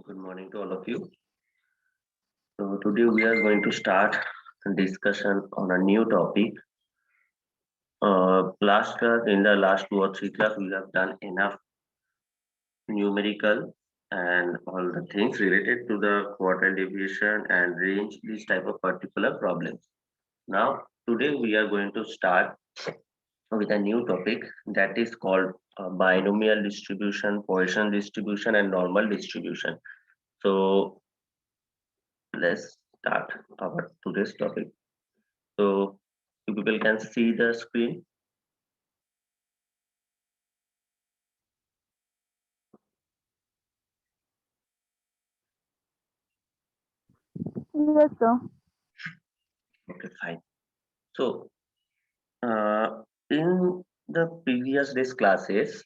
Good morning to all of you. So today we are going to start a discussion on a new topic. Last class, in the last 2 or 3 class, we have done enough numerical and all the things related to the quartile deviation and range, this type of particular problems. Now, today we are going to start with a new topic that is called binomial distribution, Poisson distribution, and normal distribution. So let's start our today's topic. So you people can see the screen. Yes, sir. Okay, fine. So in the previous days classes,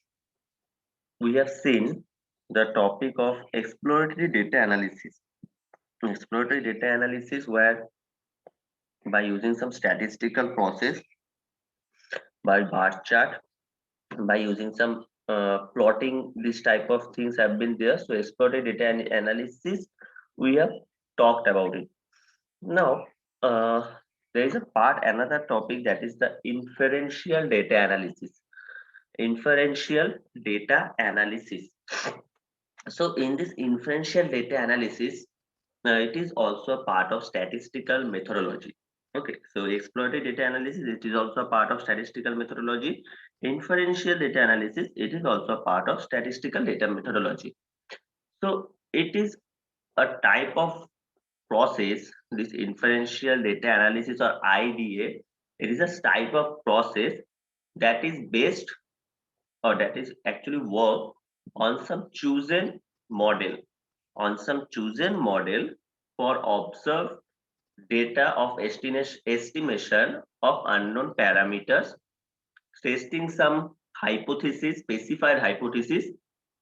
we have seen the topic of exploratory data analysis. Exploratory data analysis where by using some statistical process, by bar chart, by using some plotting, this type of things have been there. So exploratory data analysis, we have talked about it. Now, there is a part, another topic that is the inferential data analysis. Inferential data analysis. So in this inferential data analysis, it is also a part of statistical methodology. Okay, so exploratory data analysis, it is also a part of statistical methodology. Inferential data analysis, it is also a part of statistical data methodology. So it is a type of process, this inferential data analysis or IDA, it is a type of process that is based or that is actually work on some chosen model, on some chosen model for observed data of estimation of unknown parameters, testing some hypothesis, specified hypothesis,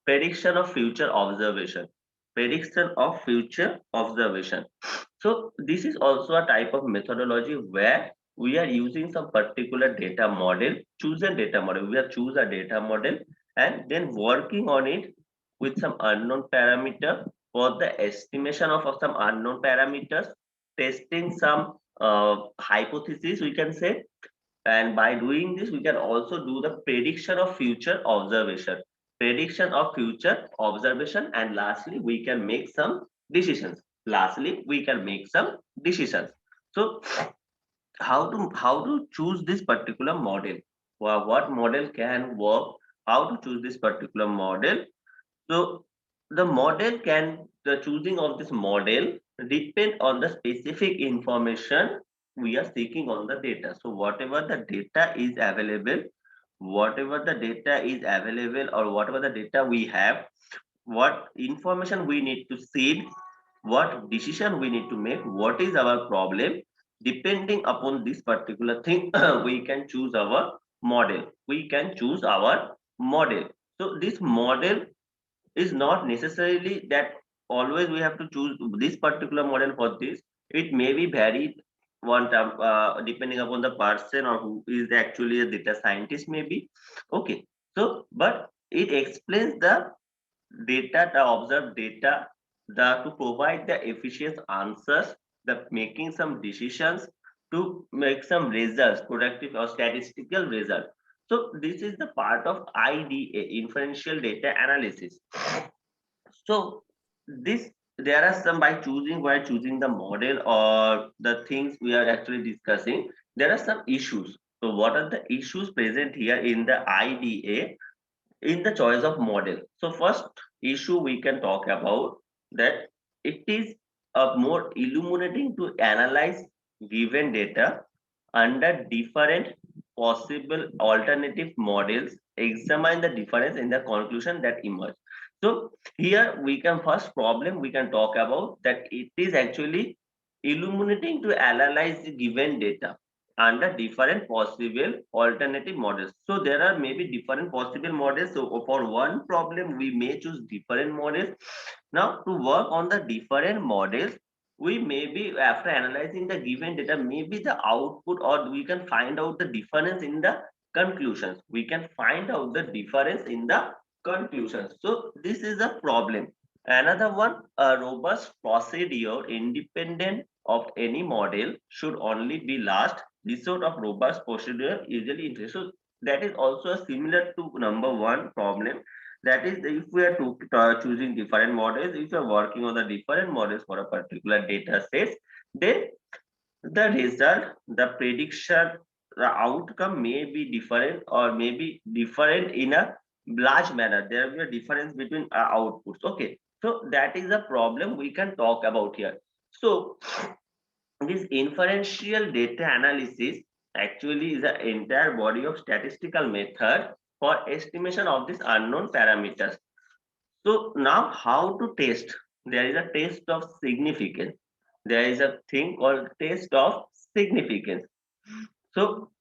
prediction of future observation, prediction of future observation. So this is also a type of methodology where we are using some particular data model, chosen data model. We have choose a data model and then working on it with some unknown parameter for the estimation of some unknown parameters, testing some hypothesis, we can say, and by doing this, we can also do the prediction of future observation, prediction of future observation, and lastly, we can make some decisions. Lastly, we can make some decisions. So, how to choose this particular model? Well, what model can work? How to choose this particular model? So, the choosing of this model depend on the specific information we are seeking on the data. So whatever the data is available, or whatever the data we have, what information we need to seed, what decision we need to make, what is our problem, depending upon this particular thing, we can choose our model. We can choose our model. So this model is not necessarily that always we have to choose this particular model for this. It may be varied. one term, depending upon the person or who is actually a data scientist maybe. Okay, so but it explains the data, the observed data, the to provide the efficient answers, the making some decisions, to make some results, productive or statistical result. So this is the part of IDA, inferential data analysis. So this, there are some, by choosing, while choosing the model or the things we are actually discussing, there are some issues. So what are the issues present here in the IDA in the choice of model? So first issue we can talk about that it is a more illuminating to analyze given data under different possible alternative models, examine the difference in the conclusion that emerge. So here we can, first problem we can talk about that it is actually illuminating to analyze the given data under different possible alternative models. So there are maybe different possible models. So for one problem, we may choose different models. Now to work on the different models, we maybe after analyzing the given data, maybe the output, or we can find out the difference in the conclusions. We can find out the difference in the conclusions. So this is a problem. Another one, a robust procedure independent of any model should only be last resort of robust procedure usually interest. So that is also similar to number one problem. That is, if we are choosing different models, if you are working on the different models for a particular data set, then the result, the prediction, the outcome may be different or may be different in a large manner. There will be a difference between outputs. Okay, so that is a problem we can talk about here. So this inferential data analysis actually is an entire body of statistical method for estimation of these unknown parameters. So now how to test? There is a test of significance. There is a thing called test of significance. So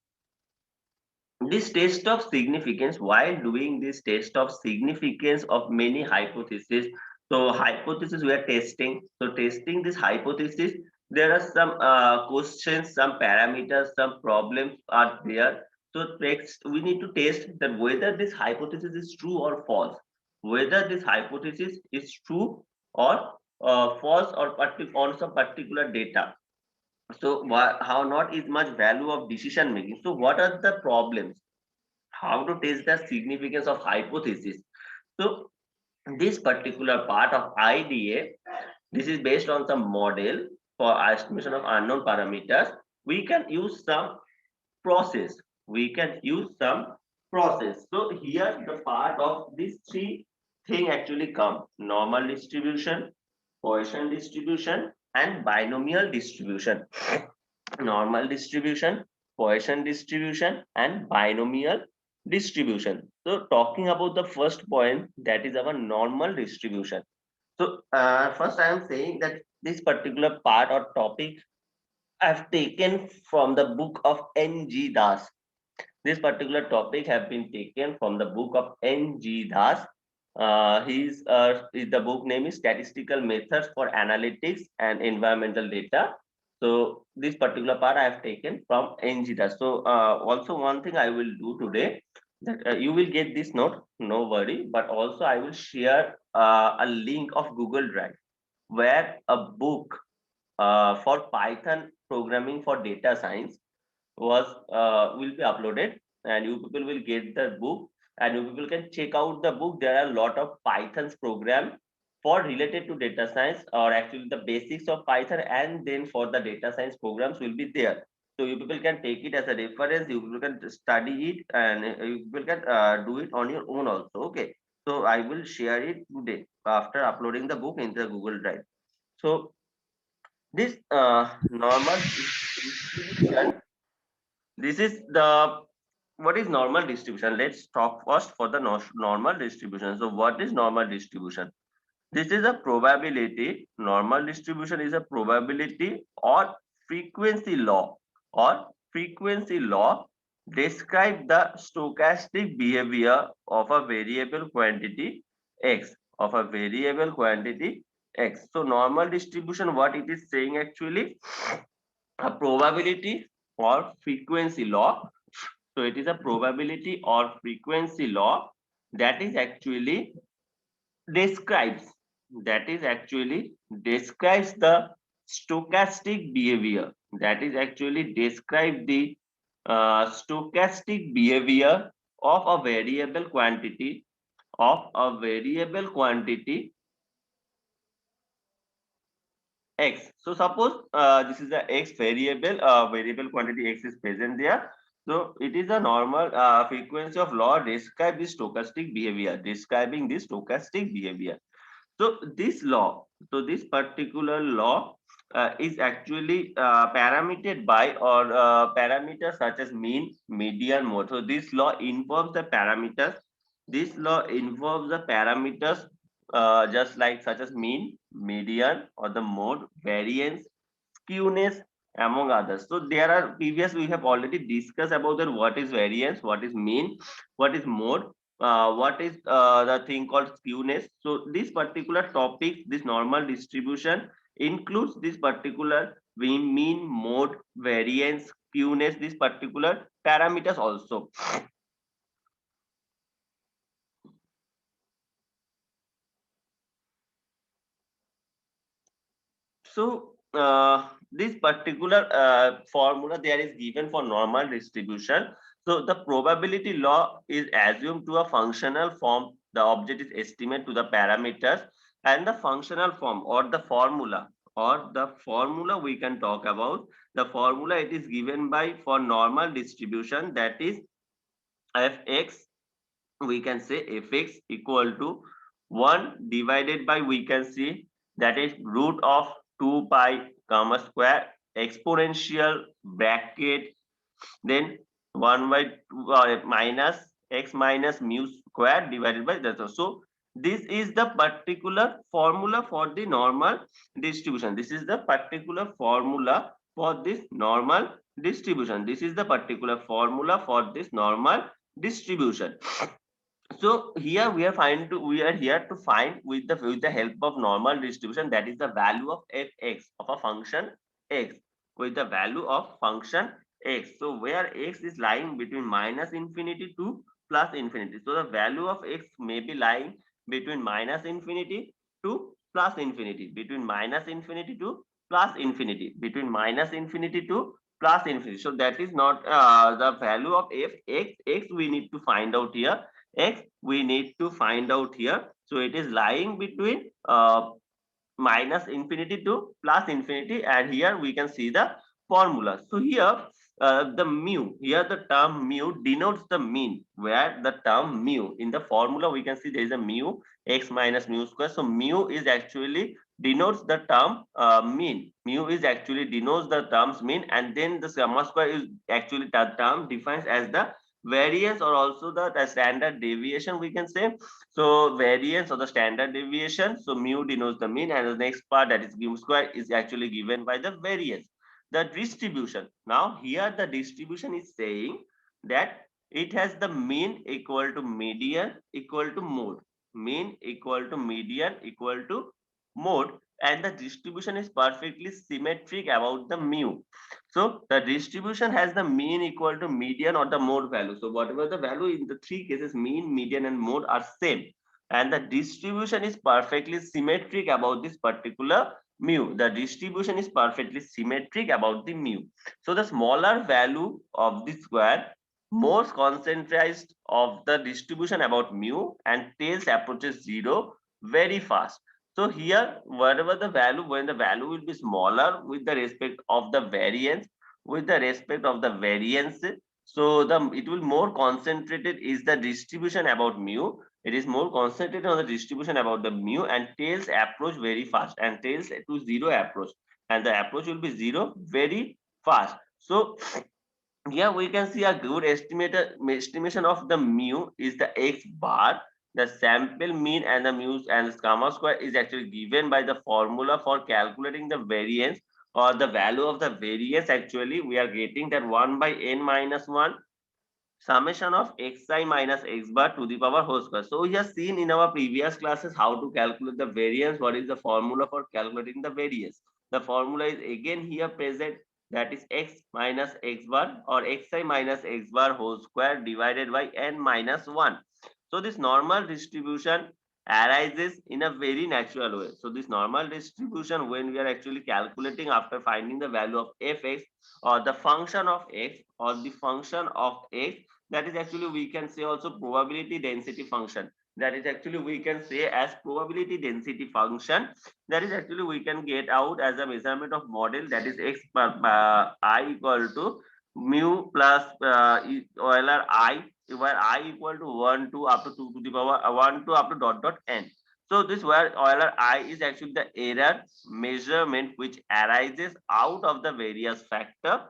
this test of significance, while doing this test of significance of many hypotheses, so hypothesis we are testing. So testing this hypothesis, there are some questions, some parameters, some problems are there. So next we need to test that whether this hypothesis is true or false, whether this hypothesis is true or false, or on some particular data. So how not is much value of decision making. So what are the problems, how to test the significance of hypothesis? So this particular part of IDA, this is based on some model for estimation of unknown parameters. We can use some process. We can use some process. So here the part of these three thing actually come: normal distribution, Poisson distribution, and binomial distribution. Normal distribution, Poisson distribution, and binomial distribution. So talking about the first point, that is our normal distribution. So first I am saying that this particular part or topic I've taken from the book of N.G. Das. This particular topic have been taken from the book of N.G. Das. The book name is Statistical Methods for Analytics and Environmental Data. So this particular part I have taken from N.G. Das. So also one thing I will do today, that you will get this note, no worry, but also I will share a link of Google Drive where a book for Python programming for data science was will be uploaded, and you people will get the book, and you people can check out the book. There are a lot of Python's program for related to data science, or actually the basics of Python, and then for the data science programs will be there. So you people can take it as a reference, you people can study it, and you people can do it on your own also. Okay, so I will share it today after uploading the book into the Google Drive. So this normal distribution, this is the, what is normal distribution? Let's talk first for the normal distribution. So what is normal distribution? This is a probability. Normal distribution is a probability or frequency law, or frequency law describe the stochastic behavior of a variable quantity x, of a variable quantity x. So normal distribution, what it is saying actually, a probability or frequency law. So it is a probability or frequency law that is actually describes describes the stochastic behavior, that is actually describe the stochastic behavior of a variable quantity x. So suppose this is the x variable, variable quantity x is present there. So it is a normal frequency of law describe the stochastic behavior, describing this stochastic behavior. So this law, so this particular law is actually parametered by or parameters such as mean, median, mode. So this law involves the parameters. This law involves the parameters just like such as mean, median, or the mode, variance, skewness, among others. So there are previous we have already discussed about that what is variance, what is mean, what is mode, what is the thing called skewness. So this particular topic, this normal distribution includes this particular mean, mode, variance, skewness, this particular parameters also. So this particular formula there is given for normal distribution. So the probability law is assumed to a functional form. The object is estimate to the parameters, and the functional form or the formula we can talk about. The formula it is given by for normal distribution, that is fx. We can say fx equal to 1 divided by, we can see, that is root of 2 pi comma square exponential bracket, then 1 by minus x minus mu square divided by that. So this is the particular formula for the normal distribution. This is the particular formula for this normal distribution. This is the particular formula for this normal distribution. So here we are here to find with the help of normal distribution, that is the value of fx of a function x, with the value of function x. So where x is lying between minus infinity to plus infinity. So the value of x may be lying between minus infinity to plus infinity, between minus infinity to plus infinity, between minus infinity to plus infinity. So that is not the value of f x we need to find out here. X we need to find out here. So it is lying between minus infinity to plus infinity, and here we can see the formula. So here the mu, here the term mu denotes the mean, where the term mu in the formula we can see there is a mu x minus mu square. So mu is actually denotes the term mean. Mu is actually denotes the terms mean, and then the gamma square is actually the term defines as the variance, or also the standard deviation we can say. So variance or the standard deviation. So mu denotes the mean, and the next part, that is mu square, is actually given by the variance. The distribution. Now here the distribution is saying that it has the mean equal to median equal to mode. Mean equal to median equal to mode, and the distribution is perfectly symmetric about the mu. So the distribution has the mean equal to median or the mode value. So whatever the value in the three cases, mean, median, and mode are same. And the distribution is perfectly symmetric about this particular mu. The distribution is perfectly symmetric about the mu. So the smaller value of the square, more concentrated of the distribution about mu, and tails approaches zero very fast. So here, whatever the value, when the value will be smaller with the respect of the variance, so the it will more concentrated is the distribution about mu. It is more concentrated on the distribution about the mu, and tails approach very fast, and tails to zero approach, and the approach will be zero very fast. So here we can see a good estimation of the mu is the x bar. The sample mean and the mu and the gamma square is actually given by the formula for calculating the variance, or the value of the variance. Actually we are getting that 1 by n minus 1 summation of xi minus x bar to the power whole square. So we have seen in our previous classes how to calculate the variance. What is the formula for calculating the variance? The formula is again here present. that is x minus x bar or xi minus x bar whole square divided by n minus 1. So this normal distribution arises in a very natural way. So this normal distribution, when we are actually calculating after finding the value of fx or the function of x or the function of x, that is actually we can say also probability density function. That is actually we can say as probability density function. That is actually we can get out as a measurement of model, that is x I equal to mu plus Euler I, where I equal to 1 to up to 2 to the power 1 to up to dot dot n. So this where Euler I is actually the error measurement which arises out of the various factor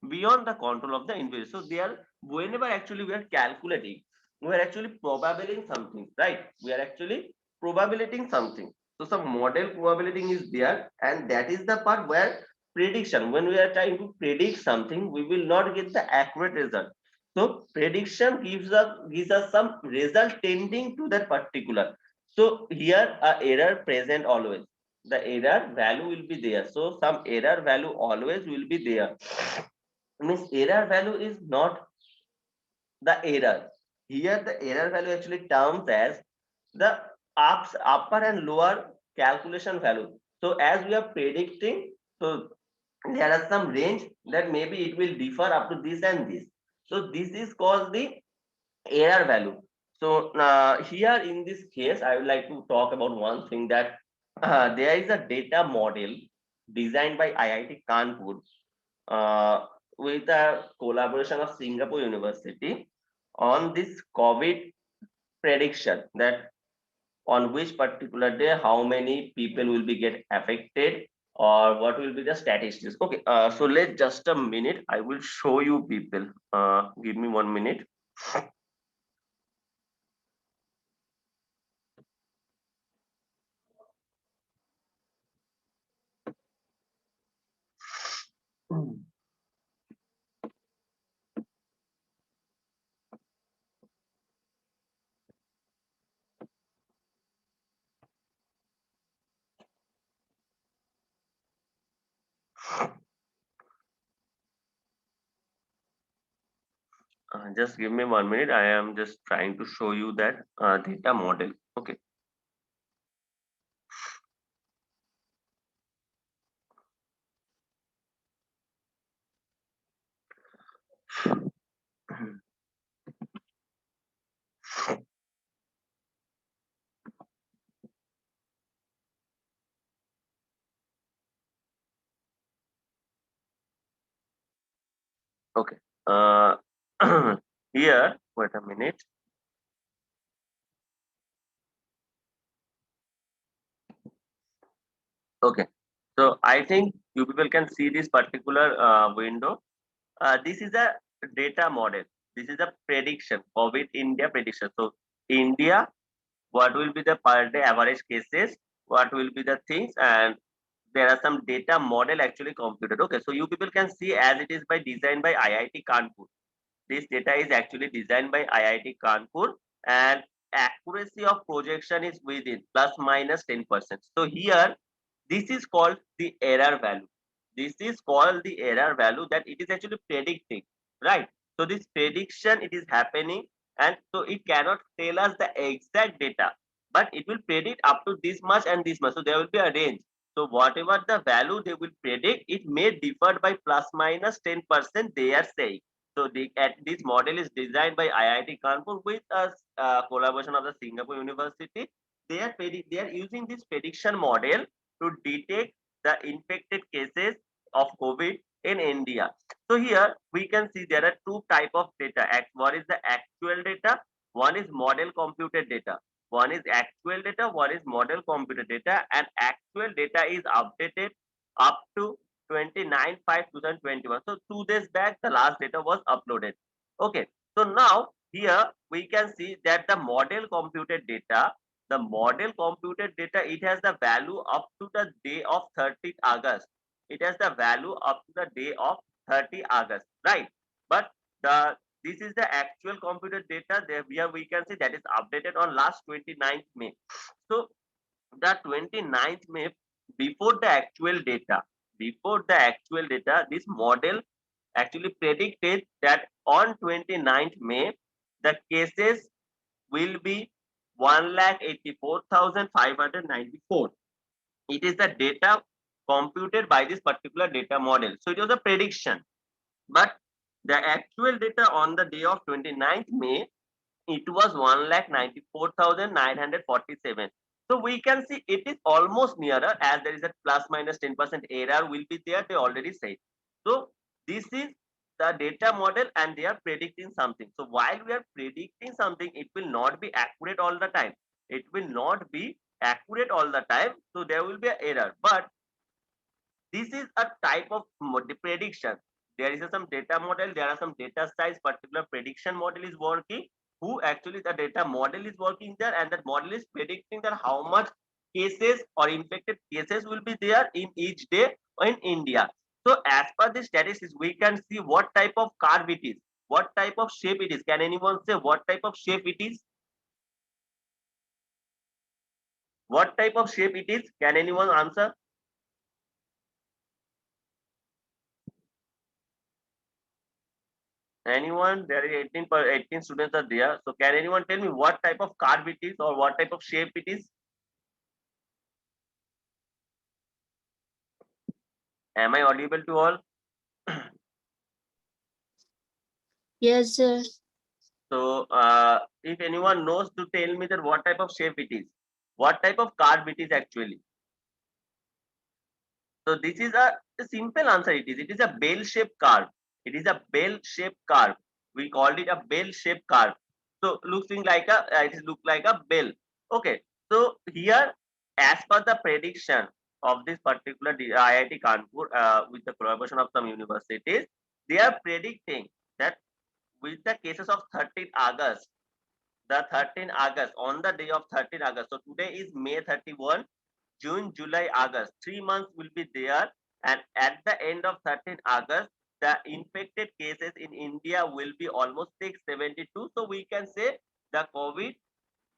beyond the control of the individual. So there, whenever actually we are calculating, we are actually probabiling something, right? We are actually probabiliting something. So some model probability is there, and that is the part where prediction, when we are trying to predict something, we will not get the accurate result. So prediction gives us some result tending to that particular. So here a error present always. The error value will be there. So some error value always will be there. Means error value is not the error. Here the error value actually terms as the upper and lower calculation value. So as we are predicting, so there are some range that maybe it will differ up to this and this. So this is called the error value. So here in this case, I would like to talk about one thing, that there is a data model designed by IIT Kanpur with a collaboration of Singapore University on this COVID prediction, that on which particular day how many people will be get affected or what will be the statistics. Okay, so let's just a minute, I will show you people. Give me 1 minute. Just give me 1 minute, I am just trying to show you that data model. Okay. Okay, uh, here wait a minute. Okay, so I think you people can see this particular window. This is a data model. This is a prediction, COVID India prediction. So India, what will be the per day average cases, what will be the things, and there are some data model actually computed. Okay, so you people can see as it is by designed by IIT Kanpur. This data is actually designed by IIT Kanpur, and accuracy of projection is within plus minus 10%. So here, this is called the error value. This is called the error value, that it is actually predicting, right? So this prediction, it is happening, and so it cannot tell us the exact data, but it will predict up to this much and this much. So there will be a range. So whatever the value they will predict, it may differ by plus minus 10%, they are saying. So this model is designed by IIT Kanpur with a collaboration of the Singapore University. They are using this prediction model to detect the infected cases of COVID in India. So here we can see there are two type of data. One is the actual data, one is model computed data. One is actual data, one is model computed data, and actual data is updated up to 29/5/2021. So 2 days back, the last data was uploaded. Okay. So now here we can see that the model computed data, it has the value up to the day of 30th August. It has the value up to the day of 30 August, right? But the this is the actual computed data. There we can see that is updated on last 29th May. So the 29th May, before the actual data. before the actual data, this model actually predicted that on 29th May, the cases will be 1,84,594. It is the data computed by this particular data model. So it was a prediction. But the actual data on the day of 29th May, it was 1,94,947. So we can see it is almost nearer, as there is a plus minus 10% error will be there, they already said. So this is the data model and they are predicting something. So while we are predicting something, it will not be accurate all the time. It will not be accurate all the time. So there will be an error. But this is a type of prediction. There is some data model, there are some data size, particular prediction model is working, who actually the data model is working there, and that model is predicting that how much cases or infected cases will be there in each day in India. So as per the statistics, we can see what type of curve it is, what type of shape it is. Can anyone say what type of shape it is? What type of shape it is? Can anyone answer? Anyone? There is 18 per 18 students are there. So can anyone tell me what type of curve it is or what type of shape it is? Am I audible to all? Yes, sir. So if anyone knows to tell me that what type of shape it is, what type of curve it is actually. So this is a simple answer. It is. It is a bell-shaped curve. It is a bell-shaped curve. We called it a bell-shaped curve. So looking like a it is look like a bell. Okay. So here, as per the prediction of this particular IIT Kanpur with the collaboration of some universities, they are predicting that with the cases of 13th August, the 13th August, on the day of 13th August. So today is May 31, June, July, August. 3 months will be there. And at the end of 13th August, the infected cases in India will be almost 672. So we can say the COVID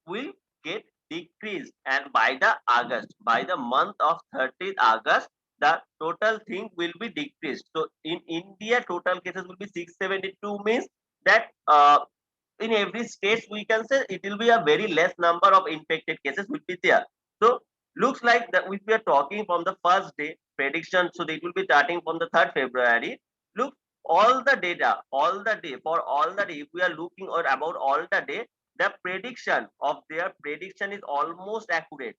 will get decreased. And by the August, by the month of 30th August, the total thing will be decreased. So in India, total cases will be 672, means that in every state we can say it will be a very less number of infected cases will be there. So looks like that if we are talking from the first day prediction, so it will be starting from the 3rd February. Look, all the data, all the day, for all the day, if we are looking or about all the day, the prediction of their prediction is almost accurate.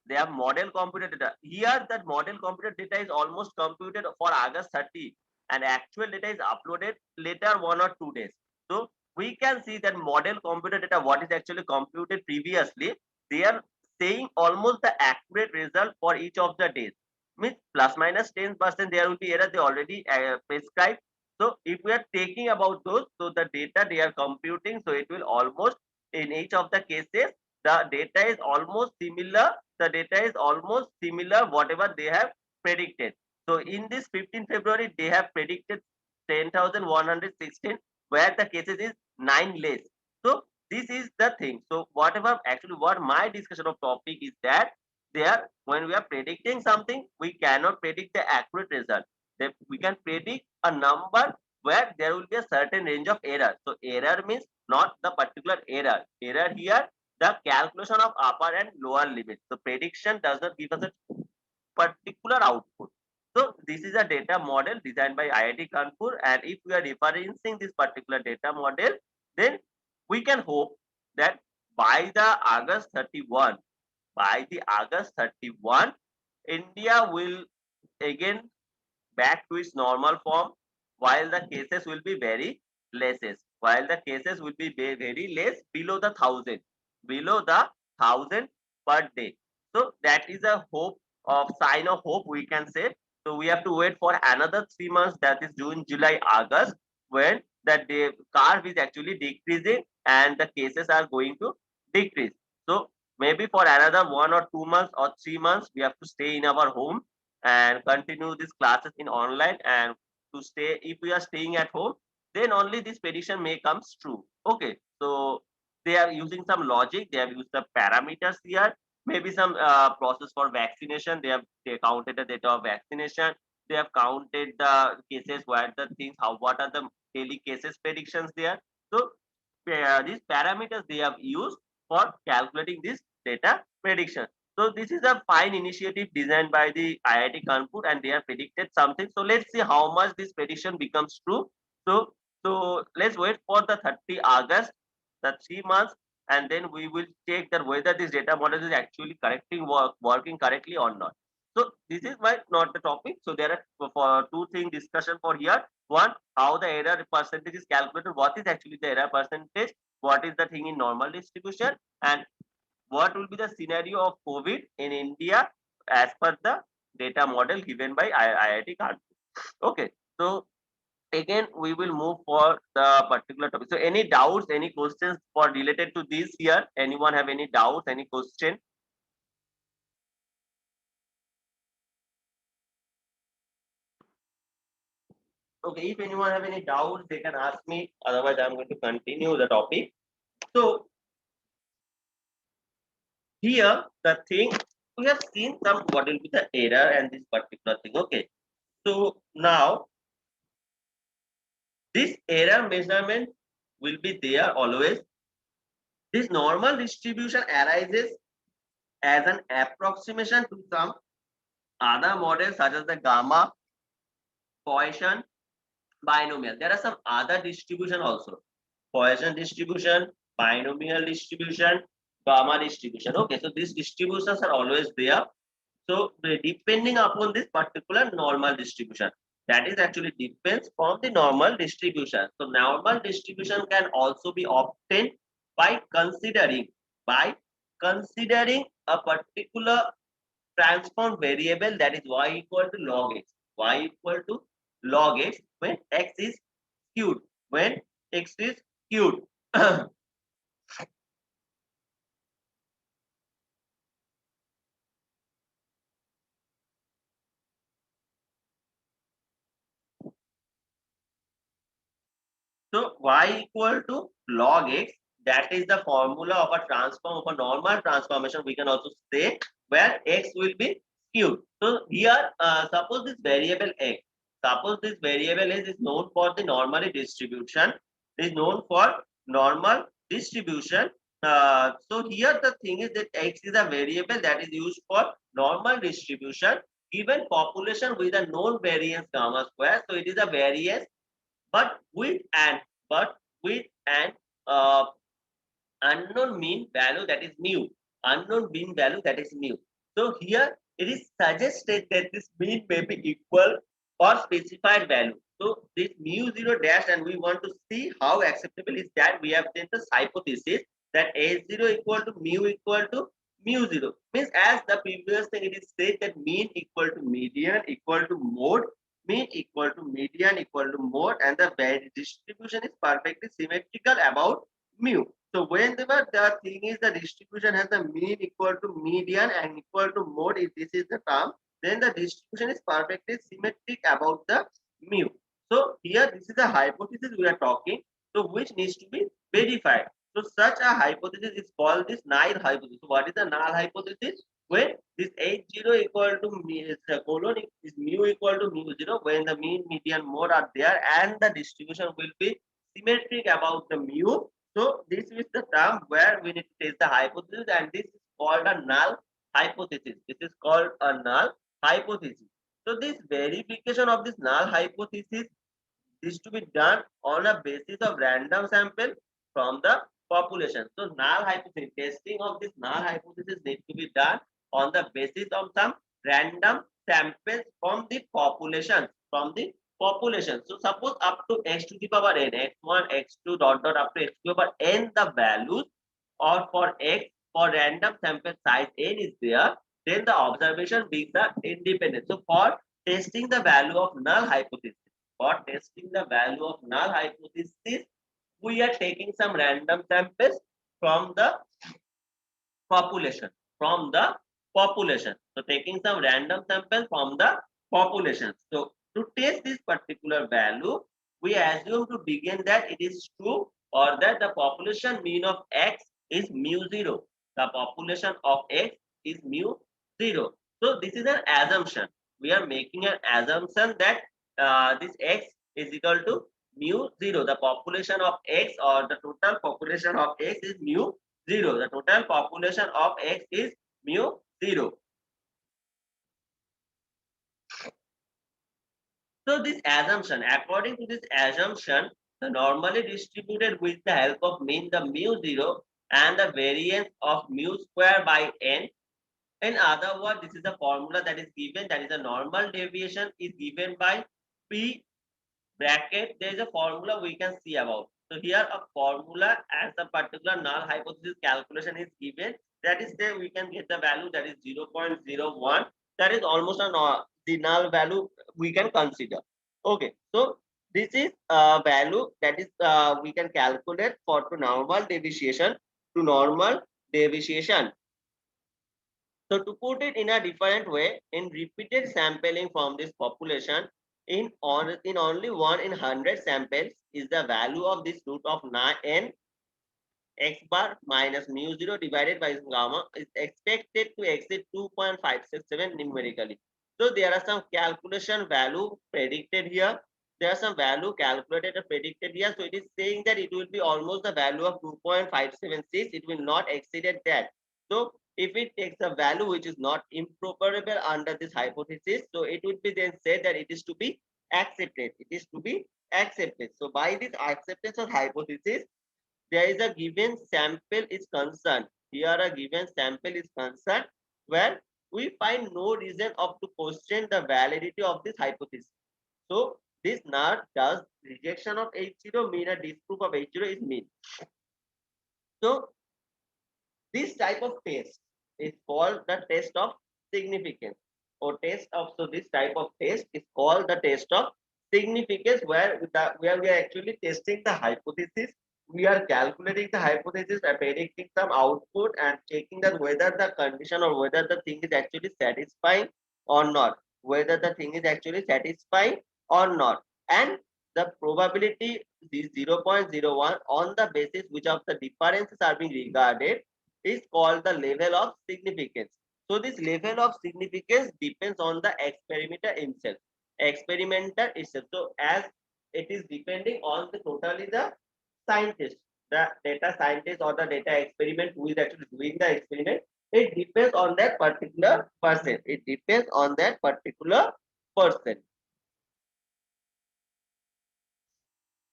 They have model computed data. Here that model computed data is almost computed for August 30, and actual data is uploaded later 1 or 2 days. So we can see that model computed data, what is actually computed previously, they are saying almost the accurate result for each of the days. Means plus minus 10% there will be error, they already prescribed. So if we are taking about those, so the data they are computing, so it will almost in each of the cases, the data is almost similar, the data is almost similar whatever they have predicted. So in this 15th February, they have predicted 10,116, where the cases is 9 less. So this is the thing. So whatever actually what my discussion of topic is that there when we are predicting something, we cannot predict the accurate result. That we can predict a number where there will be a certain range of error. So error means not the particular error. Error here the calculation of upper and lower limits. So prediction does not give us a particular output. So this is a data model designed by IIT Kanpur, and if we are referencing this particular data model, then we can hope that by the August 31, by the August 31, India will again back to its normal form, while the cases will be very less, while the cases will be very less, below the 1,000, below the 1,000 per day. So that is a hope of sign of hope we can say. So we have to wait for another 3 months, that is June, July, August, when the curve is actually decreasing and the cases are going to decrease. So maybe for another 1 or 2 months or 3 months, we have to stay in our home and continue these classes in online. And to stay, if we are staying at home, then only this prediction may comes true. Okay, so they are using some logic, they have used the parameters here, maybe some process for vaccination, they have they counted the data of vaccination, they have counted the cases, where the things, how, what are the daily cases predictions there. So these parameters they have used for calculating this data prediction. So this is a fine initiative designed by the IIT Kanpur, and they have predicted something. So let's see how much this prediction becomes true. So let's wait for the 30 August, the 3 months, and then we will check that whether this data model is actually working correctly or not. So this is my not the topic. So there are for two thing discussion for here. One, how the error percentage is calculated, what is actually the error percentage, what is the thing in normal distribution, and what will be the scenario of COVID in India as per the data model given by IIT Kanpur. Okay, so again we will move for the particular topic. So any doubts, any questions for related to this here? Anyone have any doubts, any question? Okay, if anyone have any doubts, they can ask me. Otherwise, I'm going to continue the topic. So here the thing, we have seen some what will be the error and this particular thing. Okay, so now this error measurement will be there always. This normal distribution arises as an approximation to some other models such as the gamma, Poisson, binomial. There are some other distribution also. Poisson distribution, binomial distribution, gamma distribution. Okay, so these distributions are always there. So depending upon this particular normal distribution, that is actually depends from the normal distribution. So normal distribution can also be obtained by considering a particular transform variable, that is y equal to log x. Y equal to log x when x is skewed. When x is skewed. So y equal to log x, that is the formula of a transform, of a normal transformation. We can also say where x will be skewed. So here, suppose this variable x, suppose this variable is known for the normally distribution, is known for normal distribution. So here the thing is that x is a variable that is used for normal distribution given population with a known variance gamma square. So it is a variance but with an but with an uh, unknown mean value, that is mu, unknown mean value, that is mu. So here it is suggested that this mean may be equal or specified value. So this mu zero dash, and we want to see how acceptable is that. We have taken this hypothesis that a zero equal to mu zero, means as the previous thing it is said that mean equal to median equal to mode, mean equal to median equal to mode, and the distribution is perfectly symmetrical about mu. So whenever the thing is the distribution has the mean equal to median and equal to mode, if this is the term, then the distribution is perfectly symmetric about the mu. So here this is a hypothesis we are talking, so which needs to be verified. So such a hypothesis is called this null hypothesis. So what is the null hypothesis? When this H0 equal to colon is mu equal to mu zero, when the mean, median, mode are there, and the distribution will be symmetric about the mu. So this is the term where we need to test the hypothesis, and this is called a null hypothesis. This is called a null hypothesis. So this verification of this null hypothesis is to be done on a basis of random sample from the population. So null hypothesis, testing of this null hypothesis needs to be done on the basis of some random samples from the population, from the population. So suppose up to x to the power n, x1, x2, dot dot up to x to the power n, the values, or for x, for random sample size n is there, then the observation being the independent. So for testing the value of null hypothesis, for testing the value of null hypothesis, we are taking some random samples from the population, from the population. So taking some random sample from the population. So to test this particular value, we assume to begin that it is true, or that the population mean of x is mu zero. The population of x is mu zero. So this is an assumption. we are making an assumption that this x is equal to mu 0. The population of x or the total population of x is mu 0. The total population of x is mu 0. So this assumption, according to this assumption, the normally distributed with the help of mean the mu 0 and the variance of mu square by n. In other words, this is the formula that is given, that is a normal deviation is given by p bracket. There is a formula we can see about. So here a formula as a particular null hypothesis calculation is given. That is there we can get the value that is 0.01. That is almost the null value we can consider. Okay, so this is a value that is we can calculate for to normal deviation to normal deviation. So to put it in a different way, in repeated sampling from this population, in only 1 in 100 samples is the value of this root of n x bar minus mu 0 divided by gamma is expected to exceed 2.567 numerically. So there are some calculation value predicted here. There are some value calculated and predicted here. So it is saying that it will be almost the value of 2.576. It will not exceed that. So if it takes a value which is not improbable under this hypothesis, so it would be then said that it is to be accepted. It is to be accepted. So by this acceptance of hypothesis, there is a given sample is concerned. Here a given sample is concerned where we find no reason of to question the validity of this hypothesis. So this NAR does rejection of H0 mean a disproof of H0 is mean. So this type of test is called the test of significance or test of, so this type of test is called the test of significance where we are actually testing the hypothesis. We are calculating the hypothesis and predicting some output and checking that whether the condition or whether the thing is actually satisfying or not, whether the thing is actually satisfying or not, and the probability is 0.01 on the basis which of the differences are being regarded is called the level of significance. So this level of significance depends on the experimenter himself, experimenter itself. So as it is depending on the totally the scientist, the data scientist or the data experiment who is actually doing the experiment, it depends on that particular person. It depends on that particular person.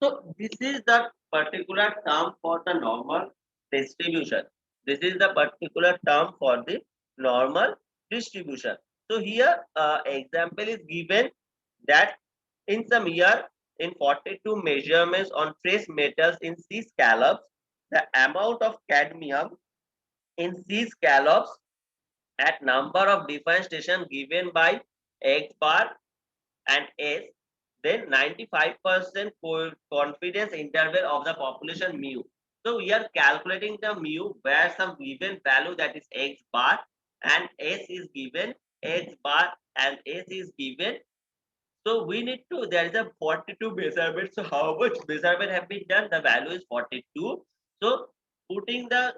So this is the particular term for the normal distribution. This is the particular term for the normal distribution. So here example is given that in some year in 42 measurements on trace metals in sea scallops, the amount of cadmium in sea scallops at number of different stations given by X bar and S, then 95% confidence interval of the population mu. So we are calculating the mu where some given value that is X bar and S is given X bar and S is given. So we need to, there is a 42 measurement. So how much measurement have been done? The value is 42. So putting the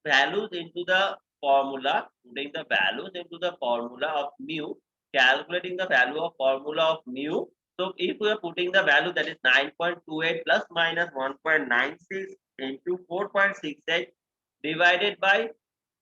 values into the formula, putting the values into the formula of mu, calculating the value of formula of mu. So if we are putting the value that is 9.28 plus minus 1.96 into 4.68 divided by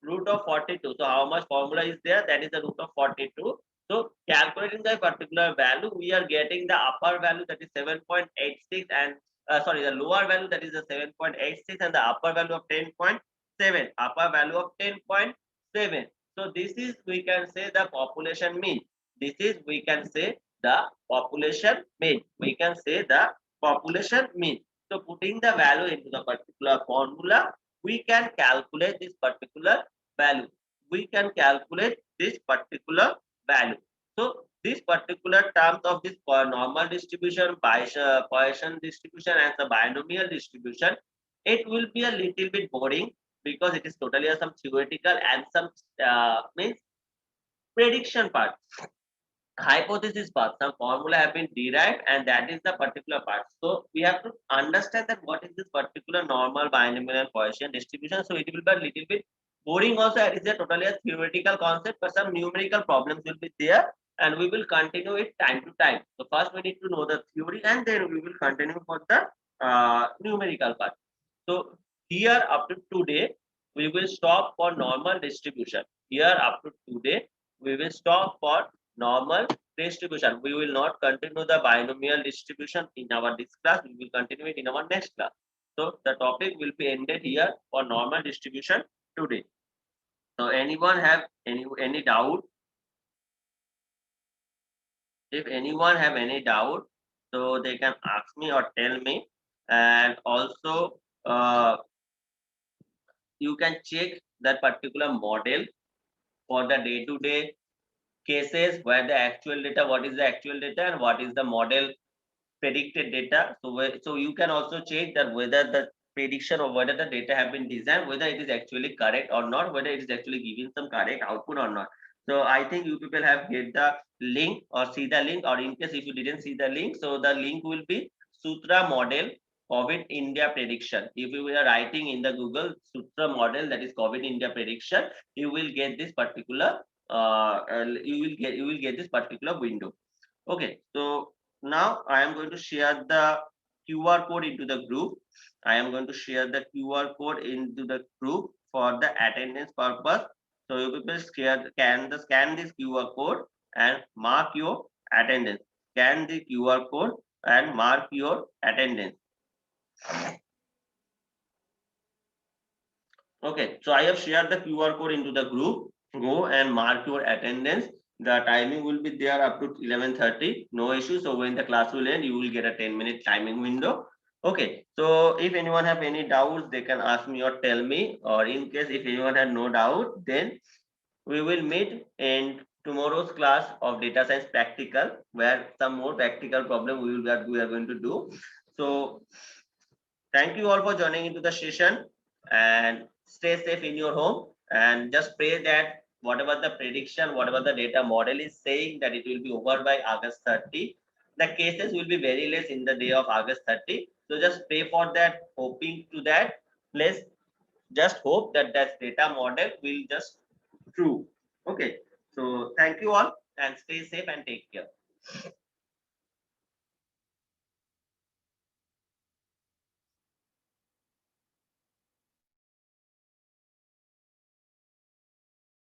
root of 42. So how much formula is there? That is the root of 42. So calculating the particular value, we are getting the upper value that is 7.86 and sorry, the lower value that is the 7.86 and the upper value of 10.7. Upper value of 10.7. So this is we can say the population mean. This is we can say the population mean. We can say the population mean. So putting the value into the particular formula, we can calculate this particular value. We can calculate this particular value. So this particular terms of this normal distribution, Poisson distribution and the binomial distribution, it will be a little bit boring because it is totally some theoretical and some means prediction part, hypothesis part. Some formula have been derived and that is the particular part. So we have to understand that what is this particular normal binomial and Poisson distribution. So it will be a little bit boring also. It is a totally a theoretical concept, but some numerical problems will be there and we will continue it time to time. So first we need to know the theory, and then we will continue for the numerical part. So here up to today, we will stop for normal distribution. Here up to today, we will stop for normal distribution. We will not continue the binomial distribution in our this class. We will continue it in our next class. So the topic will be ended here for normal distribution today. So anyone have any doubt? If anyone have any doubt, so they can ask me or tell me. And also, you can check that particular model for the day-to-day cases where the actual data, what is the actual data and what is the model predicted data. So you can also check that whether the prediction or whether the data have been designed, whether it is actually correct or not, whether it is actually giving some correct output or not. So I think you people have get the link or see the link, or in case if you didn't see the link, so the link will be Sutra model COVID India prediction. If you are writing in the Google Sutra model, that is COVID India prediction, you will get this particular you will get this particular window. Okay, so now I am going to share the QR code into the group. I am going to share the QR code into the group for the attendance purpose. So you people scan this QR code and mark your attendance. Scan the QR code and mark your attendance. Okay, so I have shared the QR code into the group. Go and mark your attendance. The timing will be there up to 11:30. No issue. So when the class will end, you will get a 10-minute timing window. Okay, so if anyone have any doubts, they can ask me or tell me. Or in case if anyone had no doubt, then we will meet in tomorrow's class of data science practical, where some more practical problem we are going to do. So thank you all for joining into the session, and stay safe in your home, and just pray that whatever the prediction, whatever the data model is saying, that it will be over by August 30. The cases will be very less in the day of August 30. So just pray for that, hoping to that. Let's just hope that that data model will just true. Okay. So thank you all and stay safe and take care.